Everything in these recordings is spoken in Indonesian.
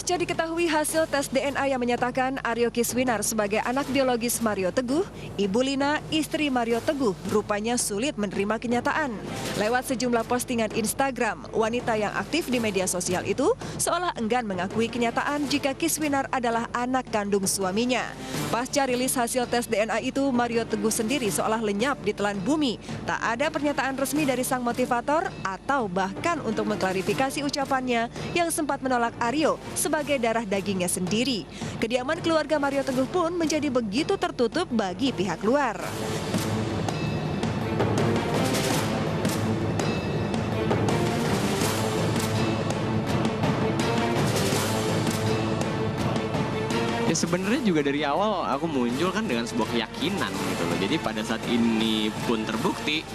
Pasca diketahui hasil tes DNA yang menyatakan Aryo Kiswinar sebagai anak biologis Mario Teguh, Ibu Lina, istri Mario Teguh, rupanya sulit menerima kenyataan. Lewat sejumlah postingan Instagram, wanita yang aktif di media sosial itu seolah enggan mengakui kenyataan jika Kiswinar adalah anak kandung suaminya. Pasca rilis hasil tes DNA itu, Mario Teguh sendiri seolah lenyap di telan bumi. Tak ada pernyataan resmi dari sang motivator atau bahkan untuk mengklarifikasi ucapannya yang sempat menolak Aryo sebagai darah dagingnya sendiri. Kediaman keluarga Mario Teguh pun menjadi begitu tertutup bagi pihak luar. Ya sebenarnya juga dari awal aku muncul kan dengan sebuah keyakinan gitu loh. Jadi pada saat ini pun terbukti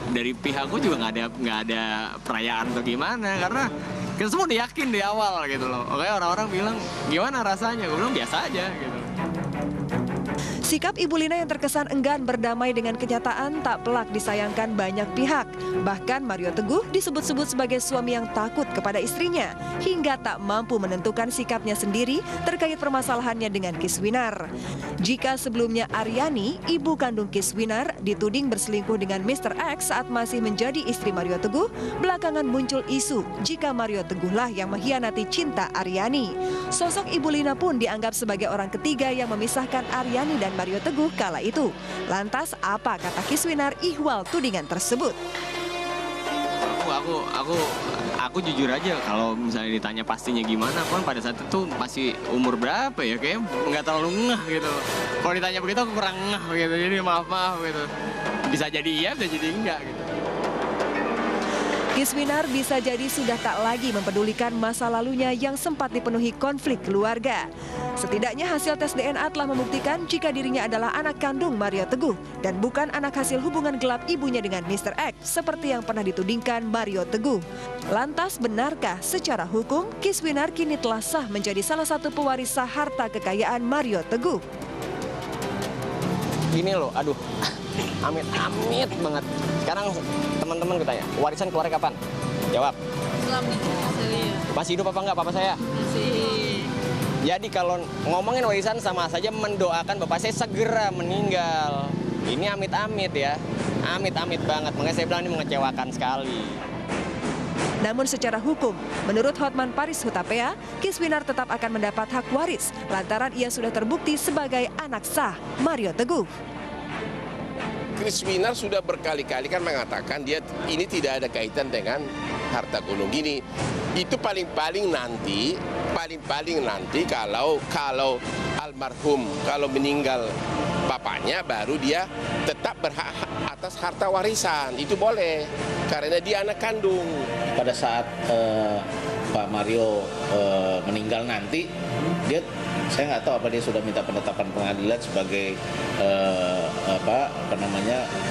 dari pihakku juga nggak ada perayaan atau gimana, karena kita semua udah yakin di awal gitu loh. Oke, orang-orang bilang gimana rasanya, gue bilang biasa aja gitu. Sikap Ibu Lina yang terkesan enggan berdamai dengan kenyataan tak pelak disayangkan banyak pihak. Bahkan Mario Teguh disebut-sebut sebagai suami yang takut kepada istrinya, hingga tak mampu menentukan sikapnya sendiri terkait permasalahannya dengan Kiswinar. Jika sebelumnya Aryani, ibu kandung Kiswinar, dituding berselingkuh dengan Mr. X saat masih menjadi istri Mario Teguh, belakangan muncul isu jika Mario Teguhlah yang mengkhianati cinta Aryani. Sosok Ibu Lina pun dianggap sebagai orang ketiga yang memisahkan Aryani dan Mario Teguh kala itu. Lantas apa kata Kiswinar ihwal tudingan tersebut? Aku jujur aja kalau misalnya ditanya pastinya gimana, kan pada saat itu masih umur berapa ya, kayaknya nggak terlalu ngeh gitu. Kalau ditanya begitu aku kurang ngeh gitu, jadi maaf gitu. Bisa jadi iya, bisa jadi enggak gitu. Kiswinar bisa jadi sudah tak lagi mempedulikan masa lalunya yang sempat dipenuhi konflik keluarga. Setidaknya hasil tes DNA telah membuktikan jika dirinya adalah anak kandung Mario Teguh dan bukan anak hasil hubungan gelap ibunya dengan Mr. X seperti yang pernah ditudingkan Mario Teguh. Lantas benarkah secara hukum Kiswinar kini telah sah menjadi salah satu pewaris sah harta kekayaan Mario Teguh? Gini loh, aduh, amit-amit banget. Sekarang teman-teman gue tanya, warisan keluar kapan? Jawab. Belum nih, Masih hidup apa enggak papa saya? masih. Jadi kalau ngomongin warisan sama saja mendoakan bapak saya segera meninggal. Ini amit-amit ya, amit-amit banget. Makanya saya bilang ini mengecewakan sekali. Namun secara hukum, menurut Hotman Paris Hutapea, Kiswinar tetap akan mendapat hak waris lantaran ia sudah terbukti sebagai anak sah Mario Teguh. Kiswinar sudah berkali-kali kan mengatakan dia ini tidak ada kaitan dengan harta gunung gini. Itu paling-paling nanti kalau almarhum kalau meninggal bapaknya baru dia tetap berhak atas harta warisan. Itu boleh karena dia anak kandung. Pada saat Pak Mario meninggal nanti, saya nggak tahu apa dia sudah minta penetapan pengadilan sebagai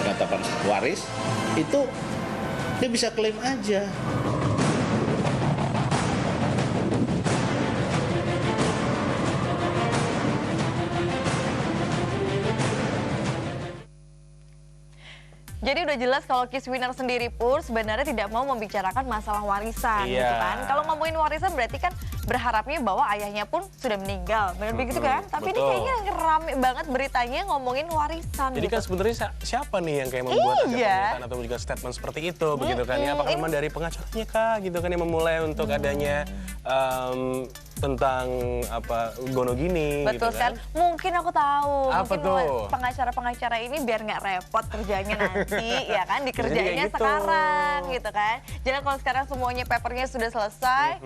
penetapan waris, itu dia bisa klaim aja. Jadi udah jelas kalau Kiswinar sendiri pun sebenarnya tidak mau membicarakan masalah warisan gitu kan. Kalau ngomongin warisan berarti kan berharapnya bahwa ayahnya pun sudah meninggal. Benar begitu kan? Tapi ini kayaknya rame banget beritanya ngomongin warisan. Jadi gitu. kan sebenarnya siapa nih yang kayak membuat ada pernyataan atau juga statement seperti itu begitu kan ya? Apakah memang dari pengacaranya kah gitu kan yang memulai untuk adanya tentang gono gini? Betul gitu kan? Mungkin aku tahu. Apa mungkin tuh? Pengacara-pengacara ini biar nggak repot kerjanya nanti, ya kan? Dikerjainnya gitu. sekarang, gitu kan? Jadi kalau sekarang semuanya papernya sudah selesai,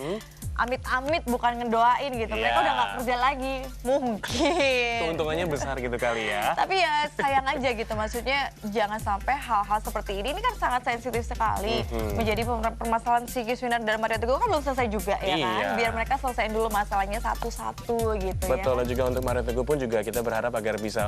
amit-amit bukan ngedoain gitu. Mereka udah nggak kerja lagi, mungkin. Keuntungannya besar gitu kali ya. Tapi ya sayang aja gitu, maksudnya jangan sampai hal-hal seperti ini kan sangat sensitif sekali. Menjadi permasalahan si Kiswinar dan Mario Teguh kan belum selesai juga ya kan? Iya. Biar mereka selesaiin dulu masalahnya satu-satu gitu. Betul, ya. dan juga untuk Mario Teguh pun juga kita berharap agar bisa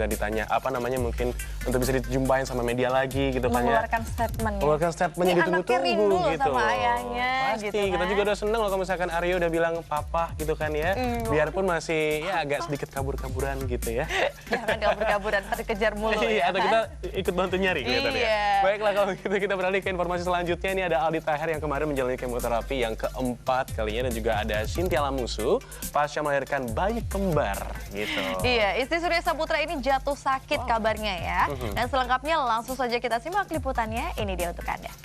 ditanya mungkin untuk bisa dijumpain sama media lagi gitu kan ya. Mengeluarkan statement. Mengeluarkan statement yang ditunggu-tunggu rindu gitu. sama ayahnya Pasti, gitu kita kan. juga udah seneng loh kalau misalkan Aryo udah bilang papa gitu kan ya, biarpun masih ya agak sedikit kabur-kaburan gitu ya. Jangan kabur-kaburan, ntar dikejar mulu ya. Atau kita ikut bantu nyari gitu ya. Baiklah kalau gitu kita beralih ke informasi selanjutnya. Ini ada Aldi Taher yang kemarin menjalani kemoterapi yang keempat kalinya, dan juga ada Cynthia Lamusu pasca melahirkan bayi kembar gitu. Iya, istri Surya Saputra ini jatuh sakit kabarnya ya. Dan selengkapnya langsung saja kita simak liputannya, ini dia untuk Anda.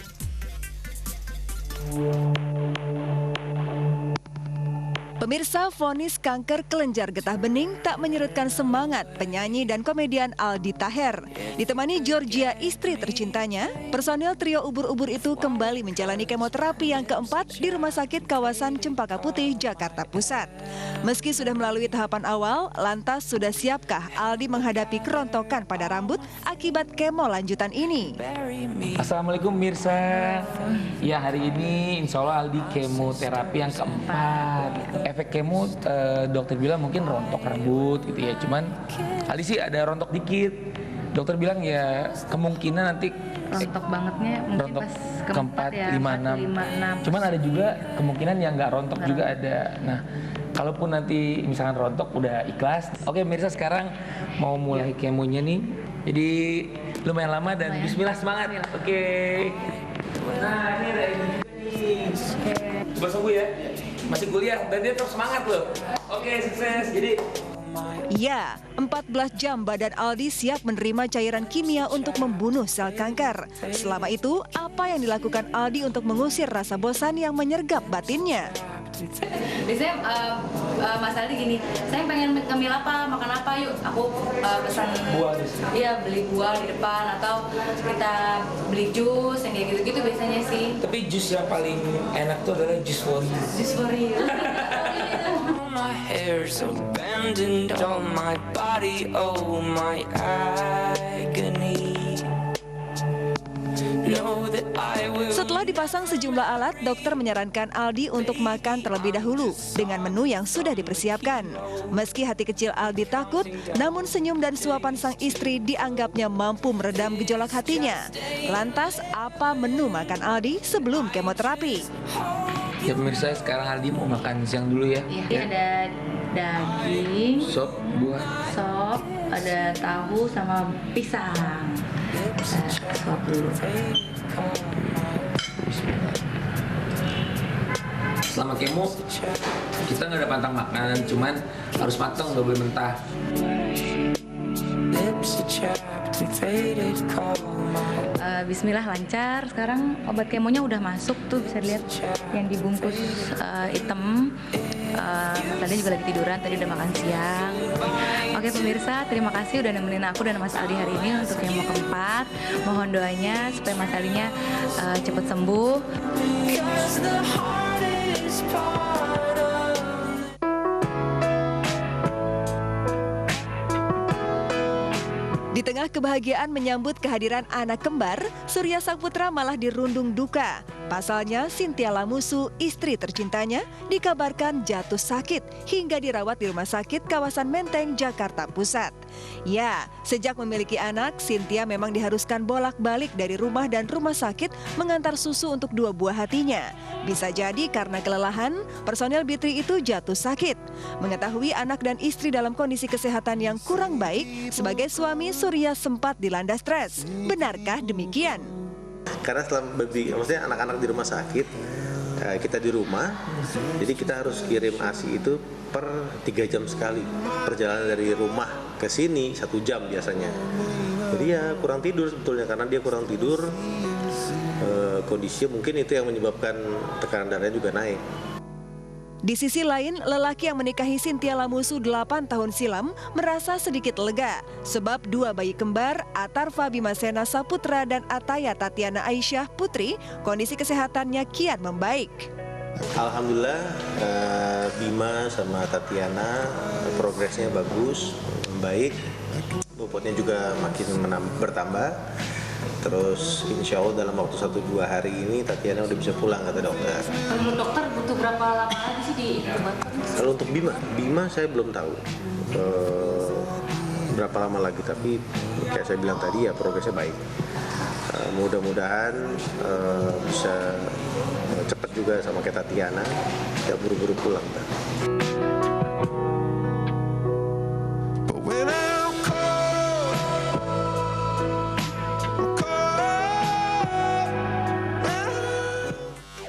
Pemirsa, vonis kanker kelenjar getah bening tak menyurutkan semangat penyanyi dan komedian Aldi Taher. Ditemani Georgia, istri tercintanya, personil trio ubur-ubur itu kembali menjalani kemoterapi yang keempat di Rumah Sakit Kawasan Cempaka Putih, Jakarta Pusat. Meski sudah melalui tahapan awal, lantas sudah siapkah Aldi menghadapi kerontokan pada rambut akibat kemo lanjutan ini? Assalamualaikum Mirsa. Ya, hari ini insya Allah Aldi kemoterapi yang keempat. Efek kemo dokter bilang mungkin rontok rambut gitu ya. Cuman Aldi sih ada rontok dikit. Dokter bilang ya kemungkinan nanti rontok bangetnya mungkin rontok pas keempat, ya, 5, 6. Cuman ada juga kemungkinan yang nggak rontok juga ada. Nah, kalaupun nanti misalkan rontok udah ikhlas. Oke Mirsa, sekarang mau mulai kemonya nih. Jadi lumayan lama dan bismillah, semangat. Oke. Nah, ini ada ini juga nih. Coba sembuh ya. Masih kuliah dan dia terus semangat loh. Oke, sukses. Jadi Ya, 14 jam badan Aldi siap menerima cairan kimia untuk membunuh sel kanker. Selama itu, apa yang dilakukan Aldi untuk mengusir rasa bosan yang menyergap batinnya? Biasanya Mas Aldi gini, saya pengen ngemil apa, makan apa, yuk aku pesan buah. Iya, beli buah di depan atau kita beli jus yang kayak gitu-gitu biasanya sih. tapi jus yang paling enak tuh adalah jus Warrior. Jus Warrior. My hair's abandoned, all my body, oh my agony. Know that I will. Setelah dipasang sejumlah alat, dokter menyarankan Aldi untuk makan terlebih dahulu dengan menu yang sudah dipersiapkan. Meski hati kecil Aldi takut, namun senyum dan suapan sang istri dianggapnya mampu meredam gejolak hatinya. Lantas, apa menu makan Aldi sebelum kemoterapi? Ya pemirsa, sekarang Aldi mau makan siang dulu ya. Iya, ada daging, Sop, buah. sop, ada tahu sama pisang. Sop dulu. Selama kemo kita nggak ada pantang makanan, cuman harus matang, nggak boleh mentah. Lips are chapped and faded, call my Bismillah, lancar. Sekarang obat kemonya udah masuk tuh, bisa dilihat yang dibungkus hitam. Tadi juga lagi tiduran, tadi udah makan siang. Oke pemirsa, terima kasih udah nemenin aku dan Mas Aldi hari ini untuk kemo keempat. Mohon doanya supaya Mas Aldinya cepat sembuh. 'cause the hardest part of Di tengah kebahagiaan menyambut kehadiran anak kembar, Surya Saputra malah dirundung duka. Pasalnya, Cynthia Lamusu, istri tercintanya, dikabarkan jatuh sakit hingga dirawat di Rumah Sakit Kawasan Menteng, Jakarta Pusat. Ya, sejak memiliki anak, Cynthia memang diharuskan bolak-balik dari rumah dan rumah sakit mengantar susu untuk dua buah hatinya. Bisa jadi karena kelelahan, personel Bitri itu jatuh sakit. Mengetahui anak dan istri dalam kondisi kesehatan yang kurang baik, sebagai suami Surya sempat dilanda stres. Benarkah demikian? Karena setelah maksudnya anak-anak di rumah sakit, kita di rumah, jadi kita harus kirim ASI itu per 3 jam sekali. Perjalanan dari rumah ke sini 1 jam biasanya. Jadi ya kurang tidur sebetulnya, karena dia kurang tidur, kondisinya mungkin itu yang menyebabkan tekanan darahnya juga naik. Di sisi lain, lelaki yang menikahi Cynthia Lamusu 8 tahun silam merasa sedikit lega sebab dua bayi kembar, Atarfa Bimasena Saputra dan Ataya Tatiana Aisyah Putri, kondisi kesehatannya kian membaik. Alhamdulillah, Bima sama Tatiana progresnya bagus, baik, bobotnya juga makin bertambah. Terus insya Allah dalam waktu 1-2 hari ini Tatiana udah bisa pulang, kata dokter. Menurut dokter butuh berapa lama lagi sih di inkubator? Kalau untuk Bima saya belum tahu berapa lama lagi, tapi kayak saya bilang tadi ya progresnya baik. mudah-mudahan bisa cepat juga sama kayak Tatiana, tidak buru-buru pulang.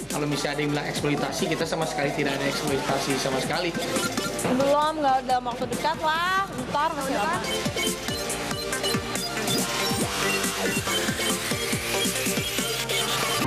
Kalau misalnya ada yang bilang eksploitasi, kita sama sekali tidak ada eksploitasi sama sekali. Belum, nggak dalam waktu dekat lah, ntar masih lama.